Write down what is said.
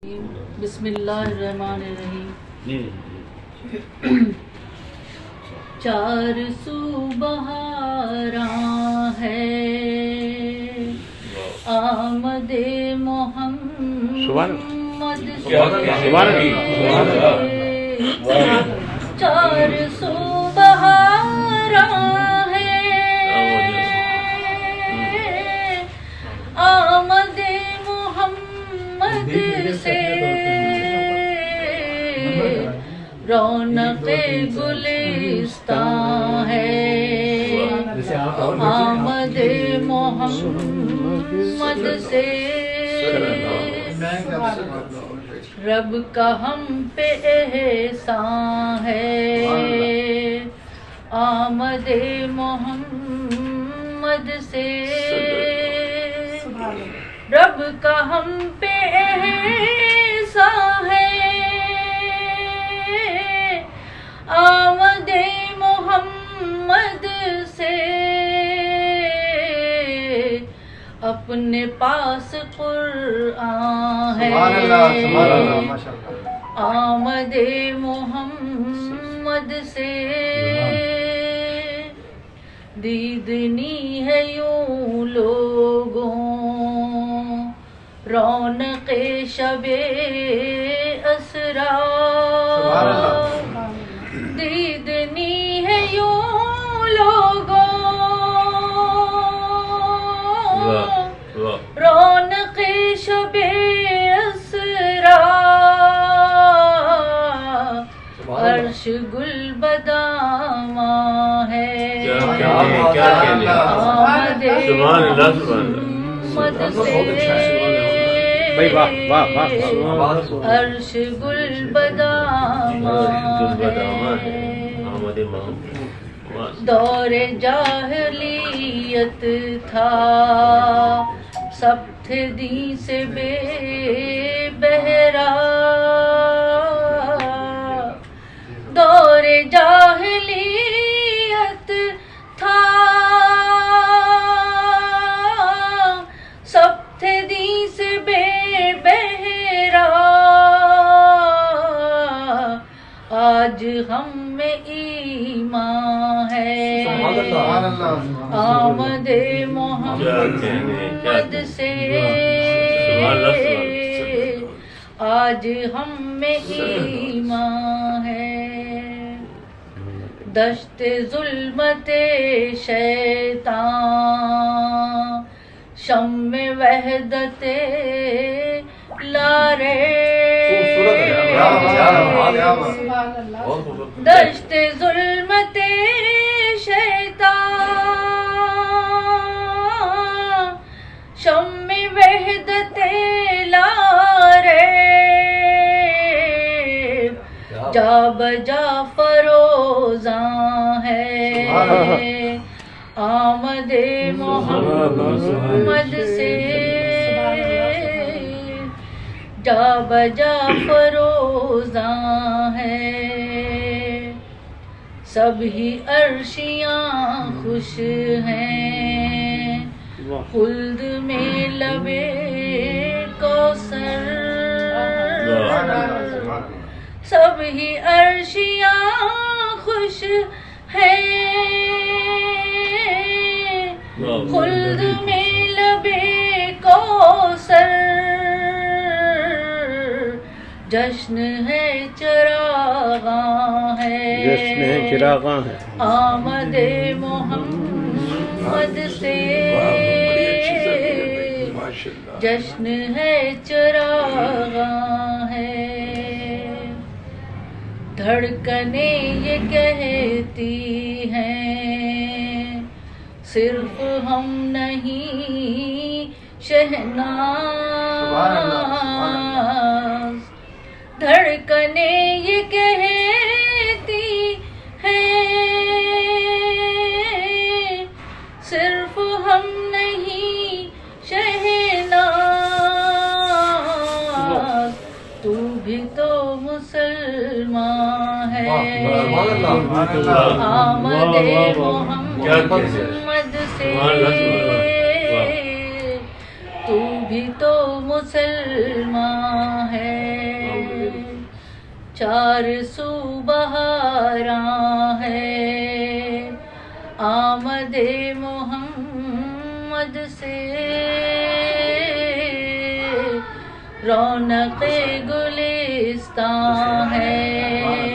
بسم اللہ الرحمن الرحیم. چار سو بہاراں ہے آمد محمد چار سو بہاراں ہے آمد محمد سے رونق گلستان ہے آمد محمد سے رب کا ہم پہ احسان ہے آمد محمد سے رب کا ہم پہ احسان ہے آمد محمد سے اپنے پاس قرآن ہے آمد محمد سے دیدنی ہے یوں لوگوں رونق شب اسرا دیدنی ہے یوں لوگوں رونق شب اسرا عرش گل بداماں ہے آمد محمد سے عرش گل بداماں ہے دور جاہلیت تھا سب تھے دین سے بے بہرا دور جاہلیت تھا سب تھے دین سے بے بہرا آج ہم میں ایمان ہے آمد محمد سے آج ہم میں ایمان ہے دشت ظلمت شیطان شم وحدت لارے دشت ظلمت شیطان شم وحدت لارے جا بجا فروزاں ہے آمد محمد سے جا بجا فروزاں ہے سب ہی عرشیاں خوش ہیں خلد میں لبے کوثر سب ہی عرشیاں خوش ہیں خلد میں لبے کوثر جشن ہے چراغاں ہے آمد محمد سے جشن ہے چراغاں ہے دھڑکنیں یہ کہتی ہیں صرف ہم نہیں شہناز دھڑکنیں یہ کہتی ہیں صرف ہم نہیں شہناز تو بھی تو مسلمان ہے آمد محمد سے تو بھی تو مسلمان ہے چار سو بہاراں ہے، آمد محمد سے رونق گلستاں ہے۔